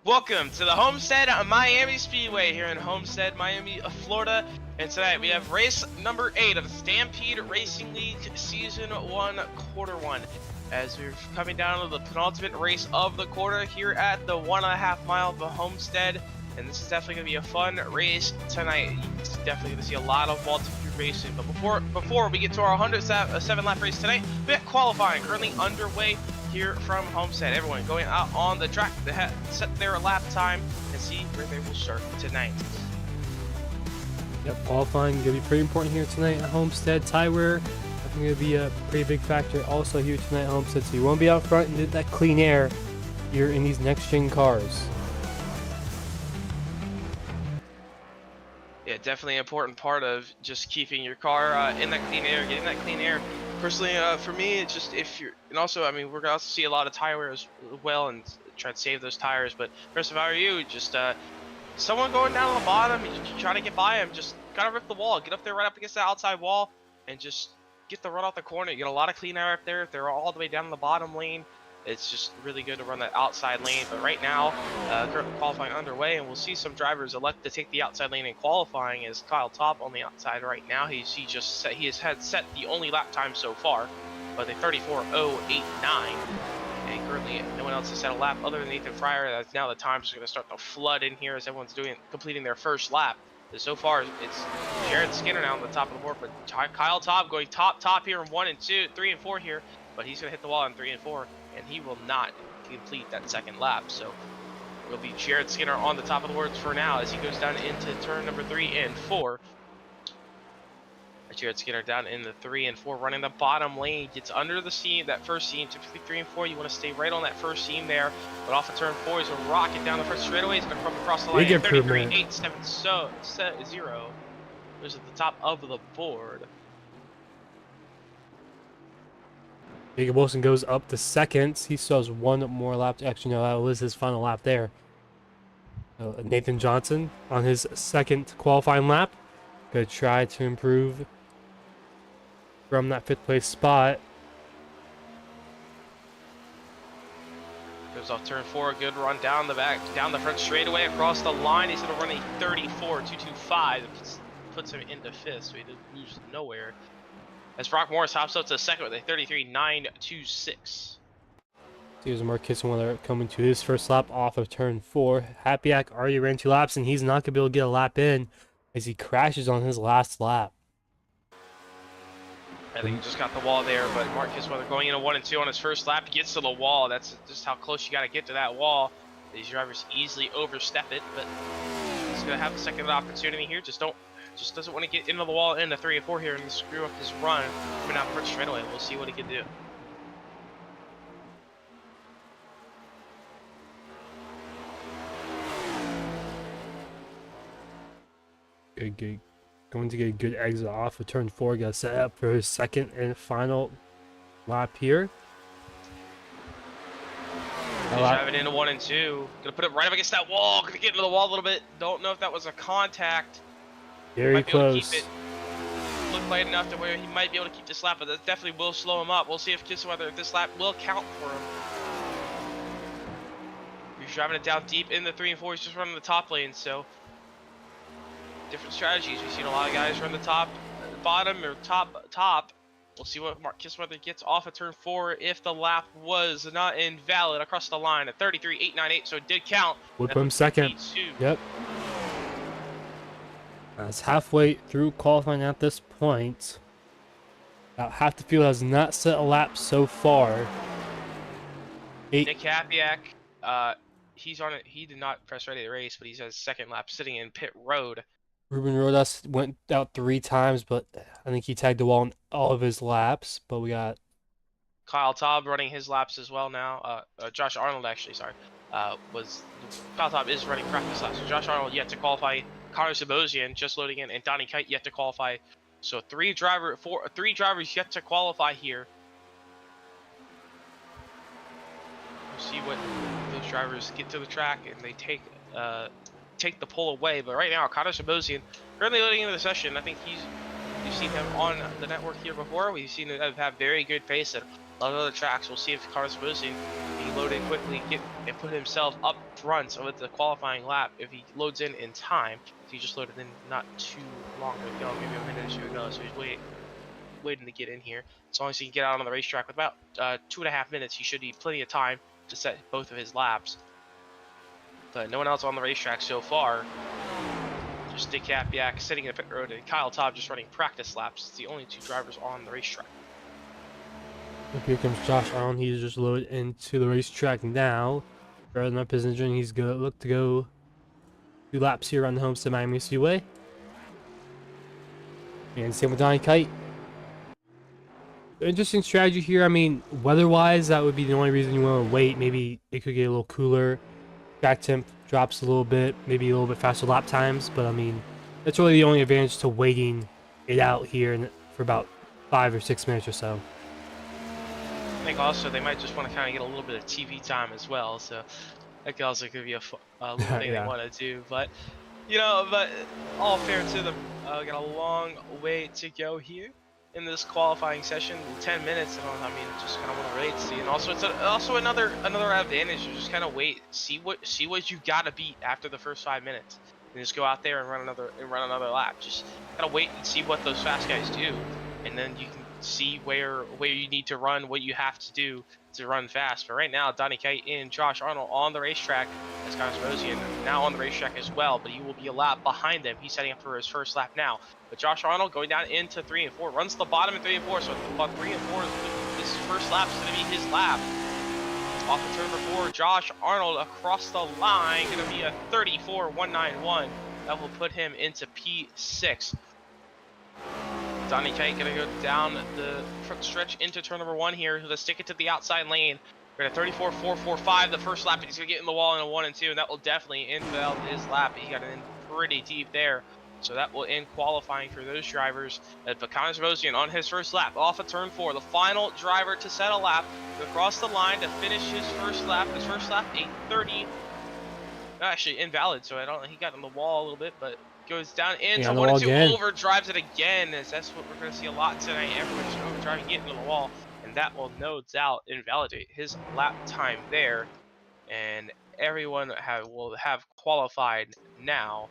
Welcome to the Homestead Miami Speedway here in Homestead, Miami, Florida. And tonight we have race number 8 of the Stampede Racing League Season 1, Quarter 1. As we're coming down to the penultimate race of the quarter here at the 1.5 mile of the Homestead. And this is definitely going to be a fun race tonight. You're definitely going to see a lot of multitude racing. But before we get to our 107 lap race tonight, we have qualifying currently underway here from Homestead. Everyone going out on the track to set their lap time and see where they will start tonight. Yep, qualifying going to be pretty important here tonight at Homestead. Tire wear, I think going to be a pretty big factor also here tonight at Homestead. So you want to be out front and get that clean air here in these next gen cars. Yeah, definitely an important part of just keeping your car in that clean air, getting that clean air. Personally, for me, it's just if you're, and also, I mean, we're gonna also see a lot of tire wear as well and try to save those tires. But first, if I were you, just someone going down to the bottom, you trying to get by him, just gotta rip the wall, get up there right up against the outside wall, and just get the run off the corner. You get a lot of clean air up there. If they're all the way down in the bottom lane, it's just really good to run that outside lane. But right now, currently qualifying underway, and we'll see some drivers elect to take the outside lane in qualifying. As Kyle Top on the outside right now, he has had set the only lap time so far, but a 34.089. And currently, no one else has set a lap other than Nathan Fryer. That's now the times are going to start to flood in here as everyone's completing their first lap. So far, it's Jared Skinner now on the top of the board, but Kyle Top going top here in 1 and 2, 3 and 4 here, but he's going to hit the wall in 3 and 4. And he will not complete that second lap. So it'll be Jared Skinner on the top of the boards for now as he goes down into turn number 3 and 4. Jared Skinner down in the 3 and 4, running the bottom lane, gets under the seam, that first seam, typically 3 and 4. You want to stay right on that first seam there. But off of turn 4, he's going to rocket down the first straightaway. He's going to come across the line. 33.870. Goes at the top of the board. Jacob Wilson goes up to second. He still has one more lap. Actually, no, that was his final lap there. Nathan Johnson on his second qualifying lap. Going to try to improve from that 5th place spot. Goes off turn 4, a good run down the front straightaway across the line. He's going to run a 34.225. Puts him into 5th, so he didn't lose nowhere. As Brock Morris hops up to second with a 33.926. Here's Marcus Weather coming to his first lap off of turn 4. Happyak already ran 2 laps, and he's not going to be able to get a lap in as he crashes on his last lap. I think he just got the wall there, but Marcus Weather going into 1 and 2 on his first lap, gets to the wall. That's just how close you got to get to that wall. These drivers easily overstep it, but he's going to have a second opportunity here. Just doesn't want to get into the wall in the 3 and 4 here and screw up his run coming out front straightaway. We'll see what he can do. Good. Going to get a good exit off of turn 4. Got set up for his second and final lap here. He's driving into 1 and 2. Gonna put it right up against that wall. Gonna get into the wall a little bit. Don't know if that was a contact. Very close. Look light enough to where he might be able to keep this lap, but that definitely will slow him up. We'll see if this lap will count for him. He's driving it down deep in the 3 and 4. He's just running the top lane, so different strategies. We've seen a lot of guys run the top, bottom, or top. We'll see what Marcus Weather gets off of turn 4 if the lap was not invalid across the line at 33.898, so it did count. Would put him second. Yep. That's halfway through qualifying at this point. About half the field has not set a lap so far. Nick Hapiak, he's on it. He did not press ready to race, but he's at his second lap sitting in pit road. Ruben Rodas went out 3 times, but I think he tagged the wall in all of his laps. But we got Kyle Taub running his laps as well now. Josh Arnold, actually, sorry, Kyle Taub is running practice laps. So Josh Arnold yet to qualify. Connor Sabosian just loading in, and Donnie Kite yet to qualify. So 3 drivers yet to qualify here. We'll see what those drivers get to the track and they take the pole away. But right now, Connor Sabosian currently loading into the session. I think we've seen him on the network here before. We've seen him have very good pace at a lot of other tracks. We'll see if Carlos Bozzi, he loaded quickly, and put himself up front with the qualifying lap. If he loads in time, he just loaded in not too long ago, maybe a minute or two ago, so he's waiting to get in here. As long as he can get out on the racetrack with about 2.5 minutes, he should need plenty of time to set both of his laps. But no one else on the racetrack so far. Just Dick Kapiak sitting in the pit road and Kyle Todd just running practice laps. It's the only 2 drivers on the racetrack. Here comes Josh Arnold. He's just loaded into the racetrack now. Starting up his engine. He's gonna look to go 2 laps here on the Homestead Miami Speedway. And same with Donnie Kite. Interesting strategy here. I mean, weather-wise, that would be the only reason you want to wait. Maybe it could get a little cooler. Track temp drops a little bit. Maybe a little bit faster lap times. But, I mean, that's really the only advantage to waiting it out here for about 5 or 6 minutes or so. I think also they might just want to kind of get a little bit of TV time as well. So that could also be a little thing Yeah. they want to do. But, you know, but all fair to them. Got a long way to go here in this qualifying session. 10 minutes. I mean, just kind of want to wait, see, and also it's also another advantage to just kind of wait, see what you gotta beat after the first 5 minutes, and just go out there and run another lap. Just gotta wait and see what those fast guys do, and then you can see where you need to run, what you have to do to run fast. But right now, Donnie Kite and Josh Arnold on the racetrack, as Carlos Bozzi now on the racetrack as well, but he will be a lap behind them. He's setting up for his first lap now. But Josh Arnold going down into 3 and 4, runs the bottom in 3 and 4, so about 3 and 4, this first lap is going to be his lap. Off of turn number 4, Josh Arnold across the line, going to be a 34.191. That will put him into P6. Donnie Kite gonna go down the front stretch into turn number 1 here. He'll stick it to the outside lane. We're at 34.445 the first lap, and he's gonna get in the wall in a 1 and 2, and that will definitely invalid his lap. He got in pretty deep there, so that will end qualifying for those drivers. But Carlos Bozzi on his first lap off of turn 4, the final driver to set a lap, across the line to finish his first lap. His first lap, a 30. Actually invalid, so he got in the wall a little bit, but goes down into 1 and 2, overdrives it again, as that's what we're going to see a lot tonight. Everyone just overdriving, getting into the wall, and that will no doubt invalidate his lap time there, and everyone will have qualified now,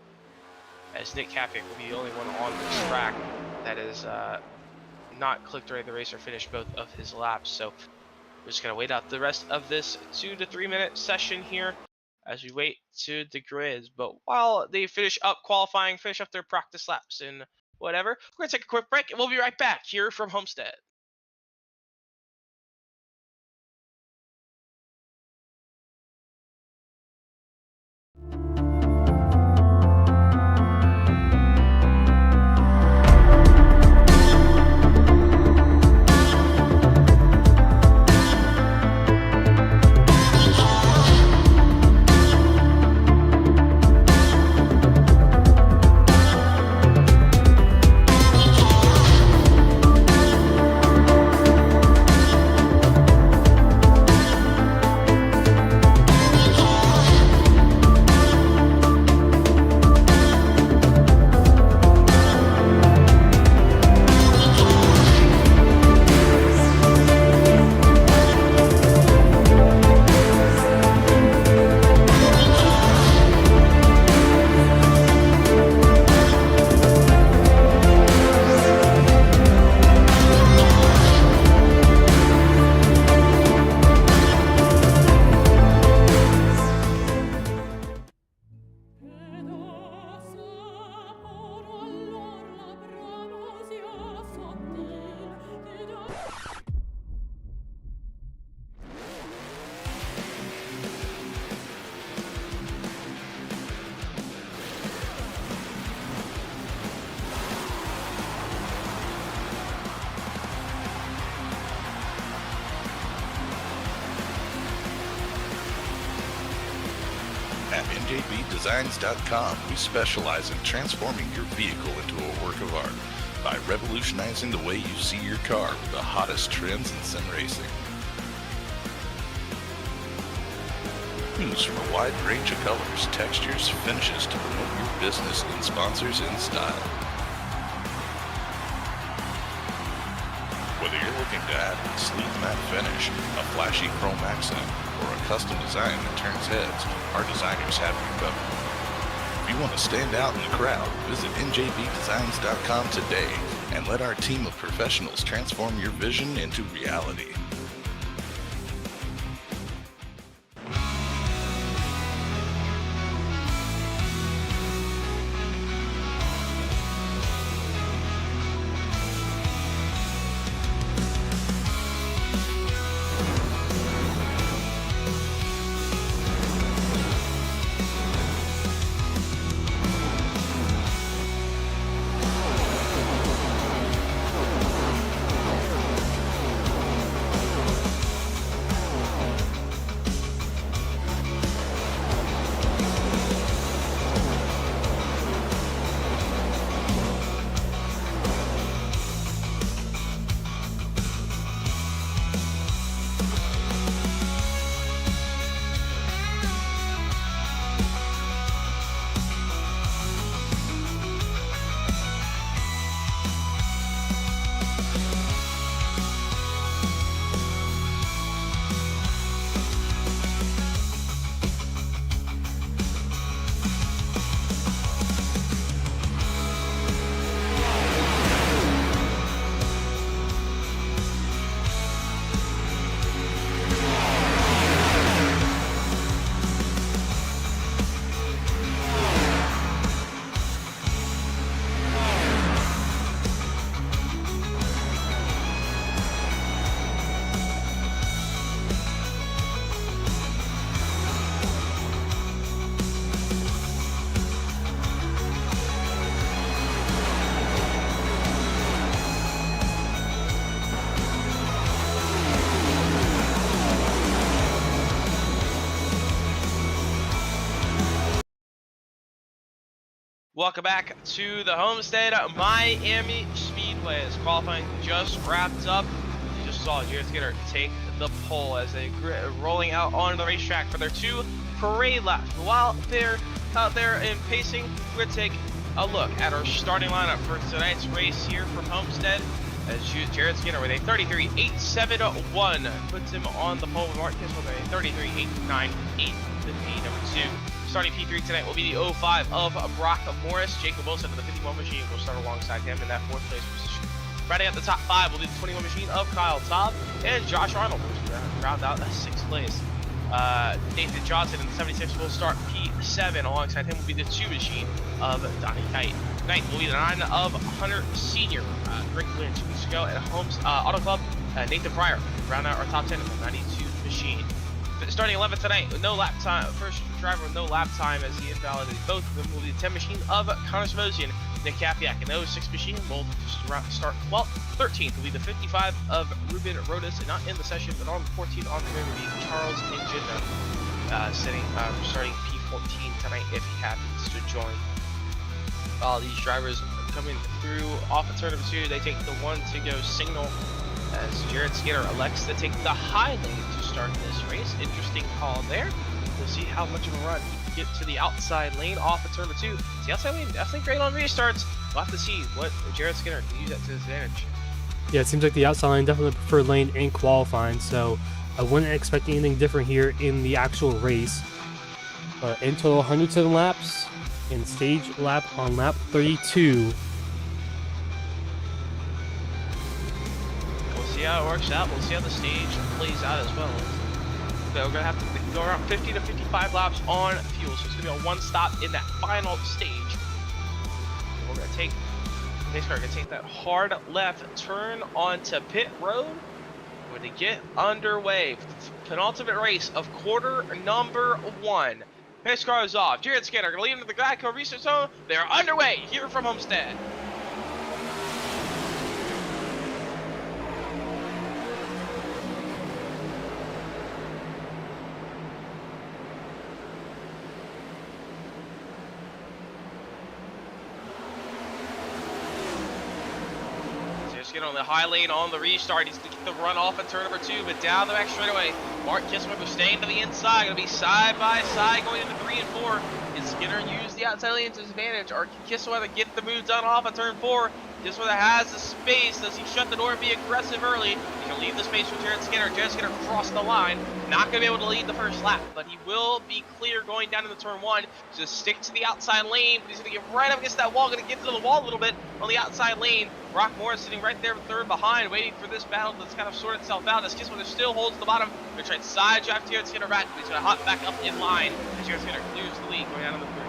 as Nick Kapiak will be the only one on this track that is not clicked Ready the Racer, finished both of his laps. So we're just going to wait out the rest of this 2 to 3 minute session here as we wait to the grids. But while they finish up qualifying, finish up their practice laps and whatever, we're going to take a quick break, and we'll be right back here from Homestead. At NJBDesigns.com, we specialize in transforming your vehicle into a work of art by revolutionizing the way you see your car with the hottest trends in sim racing. Choose from a wide range of colors, textures, finishes to promote your business and sponsors in style. Whether you're looking to add a sleek matte finish, a flashy chrome accent, or a custom design that turns heads, our designers have you covered. If you want to stand out in the crowd, visit njbdesigns.com today and let our team of professionals transform your vision into reality. Welcome back to the Homestead Miami Speedway. As qualifying just wrapped up, you just saw JuicySpydr take the pole as they rolling out onto the racetrack for their 2 parade laps. While they're out there in pacing, we're going to take a look at our starting lineup for tonight's race here from Homestead. As JuicySpydr with a 33.871 puts him on the pole with Mark Kissel with a 33.898 the P number 2. Starting P3 tonight will be the 05 of Brock Morris. Jacob Wilson of the 51 machine will start alongside him in that 4th place position. Rounding out the top 5 will be the 21 machine of Kyle Taub and Josh Arnold, will round out 6th place. Nathan Johnson in the 76 will start P7. Alongside him will be the 2 machine of Donnie Kite. Tonight will be the 9 of Hunter Sr. Great win 2 weeks ago at Holmes Auto Club. Nathan Pryor round out our top 10 of the 92 machine. Starting 11th tonight with no lap time, first driver with no lap time as he invalidated both of them will be the 10 machine of Connor Smosian, Nick Kapiak, and the 06 machine will start 12th. 13th will be the 55 of Ruben Rodas, and not in the session, but on the 14th on the grid will be Charles Injinda, starting P14 tonight if he happens to join. All these drivers coming through off of turn number 2, they take the 1 to go signal as JuicySpydr elects to take the high lane to start this race. Interesting call there. We'll see how much of a run he can get to the outside lane off of turn number 2. The outside lane definitely great on restarts. We'll have to see what JuicySpydr can use that to his advantage. Yeah, it seems like the outside lane definitely the preferred lane in qualifying, so I wouldn't expect anything different here in the actual race. But in total, 107 laps in stage lap on lap 32. See how it works out. We'll see how the stage plays out as well. So we're gonna have to go around 50 to 55 laps on fuel. So it's gonna be a 1 stop in that final stage. And we're gonna take that hard left turn onto pit road. We're gonna get underway. Penultimate race of quarter number 1. Pace car is off. JuicySpydr gonna lead into the Geico research zone. They are underway here from Homestead. On the high lane on the restart, he's going to get the run off at turn number 2, but down the back straightaway, Mark Kissel was staying to the inside, going to be side by side going into 3 and 4. Is Skinner use the outside lane to his advantage, or can Kissel either get the move done off at turn 4? Kisweather has the space. Does he shut the door and be aggressive early? He's going to leave the space for Jared Skinner. Jared Skinner crossed the line. Not going to be able to lead the first lap, but he will be clear going down into turn 1. Just stick to the outside lane. He's going to get right up against that wall. Going to get to the wall a little bit on the outside lane. Brock Morris sitting right there third behind, waiting for this battle to kind of sort itself out as Kisweather still holds the bottom. They're trying to side drive Jared Skinner back, but he's going to hop back up in line as Jared Skinner clears the lead going down to the 3.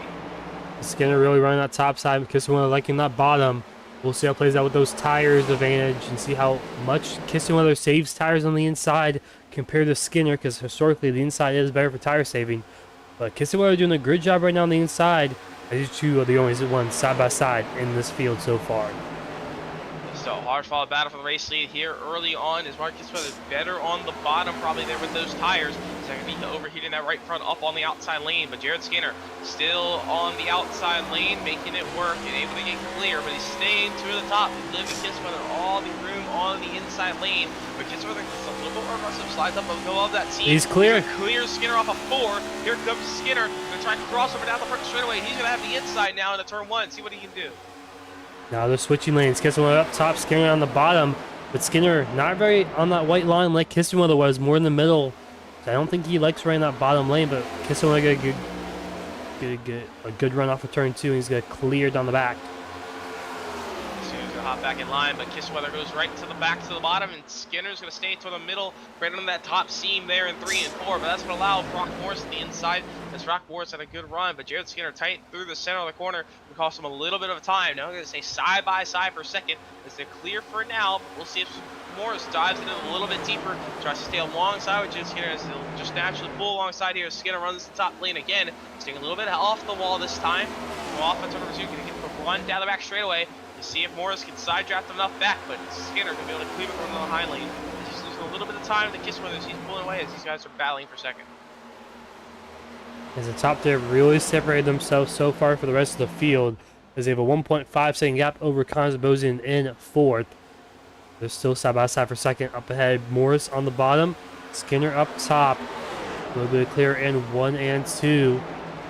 Skinner really running that top side. Kisweather liking that bottom. We'll see how it plays out with those tires advantage and see how much Kisweather saves tires on the inside compared to Skinner, because historically the inside is better for tire saving. But Kisweather doing a good job right now on the inside. These two are the only ones side by side in this field so far. So hard fought battle for the race lead here early on is Marcus Weather better on the bottom probably there with those tires. He's not going to beat the overheating that right front up on the outside lane, but Jared Skinner still on the outside lane making it work and able to get clear, but he's staying to the top. He's giving Kisweather all the room on the inside lane, but Kisweather gets a little bit more aggressive, slides up above that team. He's clear. Clears Skinner off a 4. Here comes Skinner. They're trying to cross over down the front straightaway. He's going to have the inside now into turn 1. See what he can do. Now they're switching lanes. Kisweather up top, Skinner on the bottom. But Skinner not very on that white line like Kisweather was, more in the middle. So I don't think he likes running that bottom lane, but Kisweather got a good run off of turn 2, and he's got clear down the back. Skinner's gonna hop back in line, but Kisweather goes right to the back to the bottom, and Skinner's gonna stay toward the middle, right on that top seam there in 3 and 4. But that's gonna allow Brock Morris to the inside. As Brock Morris had a good run, but Jared Skinner tight through the center of the corner would cost him a little bit of time. Now I'm gonna stay side by side for a second as they're clear for now. But we'll see if Morris dives in a little bit deeper, tries to stay alongside with Jared Skinner as he'll just naturally pull alongside here. Skinner runs the top lane again, staying a little bit off the wall this time. Go off on turn number 2, gonna get the run down the back straightaway to see if Morris can side draft enough back, but Skinner gonna be able to clear it from the high lane. He's losing a little bit of time to Kisweather as he's pulling away as these guys are battling for second. As the top there really separated themselves so far for the rest of the field, as they have a 1.5 second gap over Connors Bosian in 4th. They're still side by side for second. Up ahead, Morris on the bottom, Skinner up top. A little bit of clear in 1 and 2.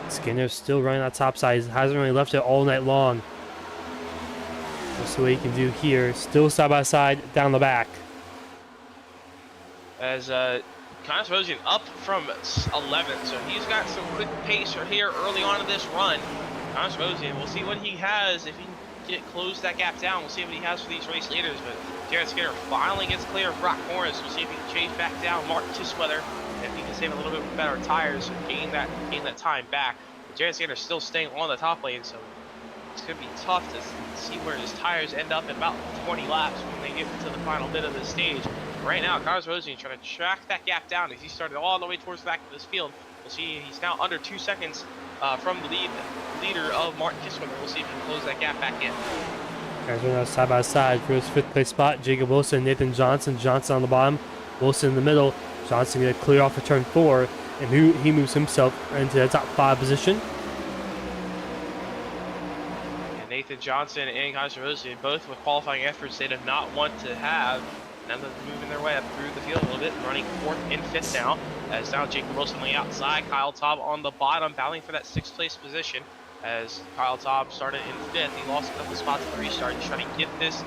Skinner's still running that top side. He hasn't really left it all night long. We'll see what he can do here. Still side by side down the back. As Connors Bosian up from 11th, so he's got some quick pace here early on in this run. Connors Bosian, we'll see what he has if he can close that gap down. We'll see what he has for these race leaders, but Jared Skinner finally gets clear of Brock Morris. We'll see if he can chase back down Mark Kisweather, if he can save a little bit better tires and gain that time back. But Jared Skinner still staying on the top lane, so it's going to be tough to see where his tires end up in about 20 laps when they get to the final bit of this stage. Right now, Connors Bosian trying to track that gap down as he started all the way towards the back of this field. We'll see he's now under 2 seconds from the leader of Martin Kisweather. We'll see if he can close that gap back in. Guys, right now side by side for his 5th place spot. Jacob Wilson, Nathan Johnson. Johnson on the bottom, Wilson in the middle. Johnson going to clear off of turn 4, and he moves himself into the top 5 position. And Nathan Johnson and Connors Bosian, both with qualifying efforts they did not want to have. Now they're moving their way up through the field a little bit, running 4th and 5th now. As now Jacob Wilson on the outside, Kyle Taub on the bottom, battling for that 6th place position. As Kyle Taub started in 5th, he lost a couple spots at the restart. He's trying to get this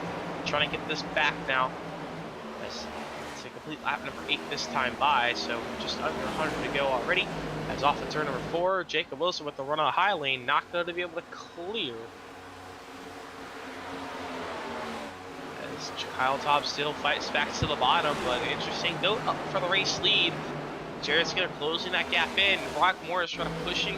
back now. As it's a complete lap number 8 this time by, so just under 100 to go already. As off of turn number 4, Jacob Wilson with the run on the high lane, not going to be able to clear. Kyle Taub still fights back to the bottom, but interesting note up for the race lead. Jared Skinner closing that gap in. Brock Morris trying to pushing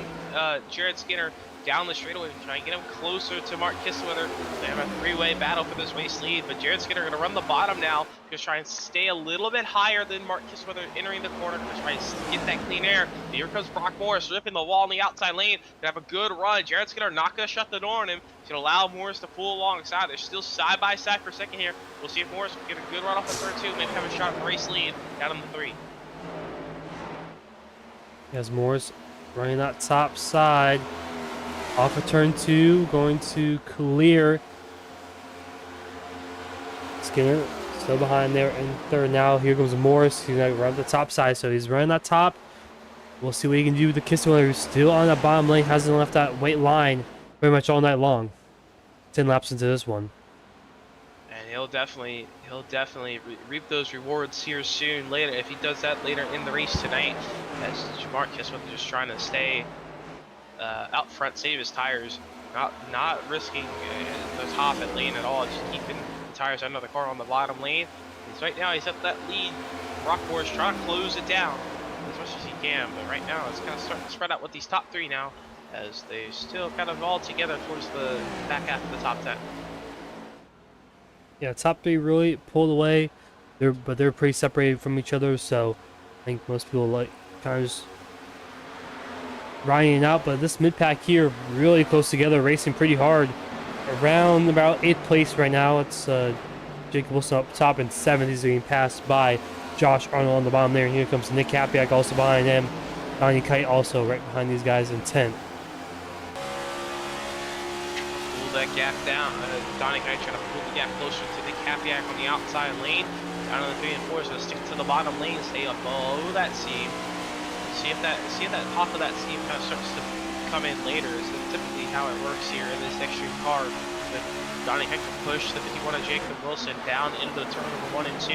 Jared Skinner down the straightaway, trying to get him closer to Mark Kisweather. They have a 3-way battle for this race lead, but Jared Skinner going to run the bottom now, just try and stay a little bit higher than Mark Kisweather entering the corner, to try and get that clean air. But here comes Brock Morris ripping the wall on the outside lane. Gonna have a good run. Jared Skinner not going to shut the door on him. He's going to allow Morris to pull alongside. They're still side by side for a second here. We'll see if Morris can get a good run off the turn 2, maybe have a shot at the race lead down in the 3. As Morris running that top side. Off of turn 2, going to clear. Skinner still behind there in 3rd now. Here comes Morris. He's going to run the top side, so he's running that top. We'll see what he can do with the Kisweather, who's still on that bottom lane. Hasn't left that white line pretty much all night long. 10 laps into this one. he'll definitely reap those rewards here soon. Later, if he does that later in the race tonight, as Marcus was just trying to stay out front, save his tires, not risking the top at lane at all, just keeping the tires under the car on the bottom lane. Right now he's at that lead. Rockmore's trying to close it down as much as he can, but right now it's kind of starting to spread out with these top 3 now, as they still kind of all together towards the back half of the top 10. Yeah, top 3 really pulled away. But they're pretty separated from each other, so I think most people like kind of just riding it out. But this mid pack here really close together, racing pretty hard. Around about 8th place right now. It's Jacob Wilson up top in 7th. He's being passed by Josh Arnold on the bottom there, and here comes Nick Kapiak also behind him. Donnie Kite also right behind these guys in 10th. Pull that gap down. Donnie Kite trying to pull the gap closer to Nick Kapiak on the outside lane. Down on the 3 and 4, so stick to the bottom lane, stay up below that seam. See if that top of that seam kind of starts to come in later. Is typically how it works here in this extreme car. Donnie Kite can push the 51 of Jacob Wilson down into the turn number 1 and 2.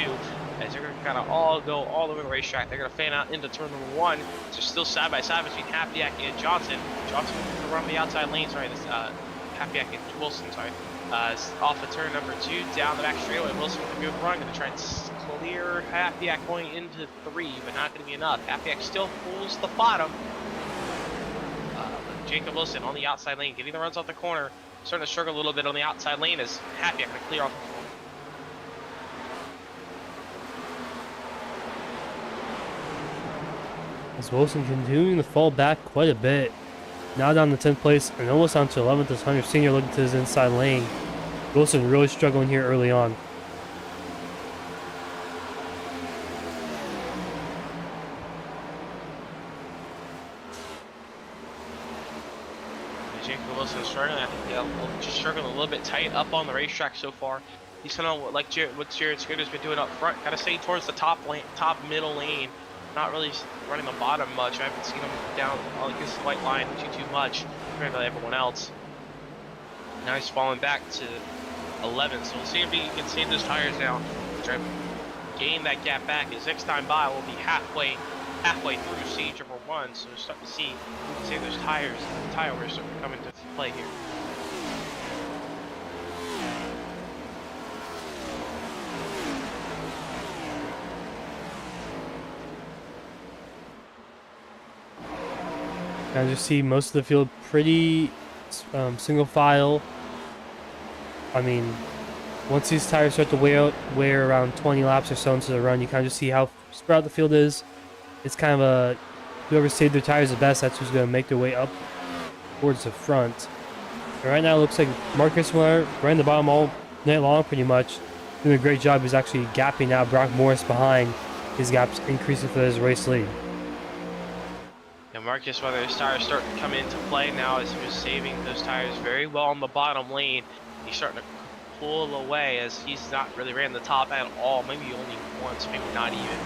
As they're going to kind of all go all over the racetrack. They're going to fan out into turn number 1. So still side by side between Kapiak and Johnson. Johnson going to run the outside lane. Sorry, this Kapiak and Wilson. Sorry, off of turn number 2 down the back straightaway. Wilson with a good run. Going to try and clear Kapiak going into 3, but not going to be enough. Kapiak still pulls the bottom. Jacob Wilson on the outside lane, getting the runs off the corner. Starting to struggle a little bit on the outside lane as Kapiak going to clear off the corner. As Wilson continuing to fall back quite a bit. Now down to 10th place and almost down to 11th as Hunter Sr. looking to his inside lane. Wilson really struggling here early on. Jacob Wilson struggling. I think just struggling a little bit tight up on the racetrack so far. He's kind of like what Jared Scooter's been doing up front, kind of staying towards the top middle lane. Not really running the bottom much. I haven't seen him down against the white line too much compared to everyone else. Now he's falling back to 11, so we'll see if he can save those tires now. Try to gain that gap back. His next time by will be halfway through stage number 1, so we're starting to see who can save those tires. The tire we're starting to come into play here. I just see most of the field pretty single file. I mean, once these tires start to wear around 20 laps or so into the run, you kind of just see how spread out the field is. It's kind of a whoever saved their tires the best, that's who's going to make their way up towards the front. And right now it looks like Marcus Miller ran the bottom all night long pretty much. Doing a great job. He's actually gapping out Brock Morris behind. His gap's increasing for his race lead. Marcus, whether his tires start to come into play now, as he was saving those tires very well on the bottom lane. He's starting to pull away as he's not really ran the top at all, maybe only once, maybe not even.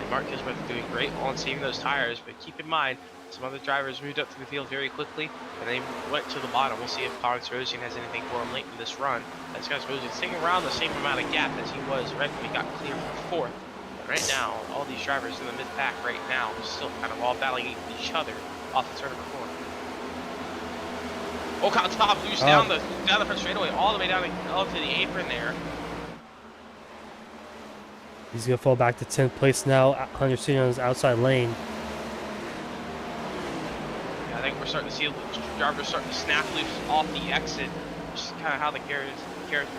Marcus was doing great on saving those tires, but keep in mind, some other drivers moved up to the field very quickly, and they went to the bottom. We'll see if Clarence Rosian has anything for him late in this run. As Clarence Rosian's taking around the same amount of gap as he was right when he got clear for 4th. Right now, all these drivers in the mid-pack right now are still kind of all battling each other off the turn of the corner. Ocon top loose down the front straightaway, all the way down to the apron there. He's going to fall back to 10th place now. Hunter Sr. on his outside lane. Yeah, I think we're starting to see drivers starting to snap loose off the exit. Just kind of how the characteristics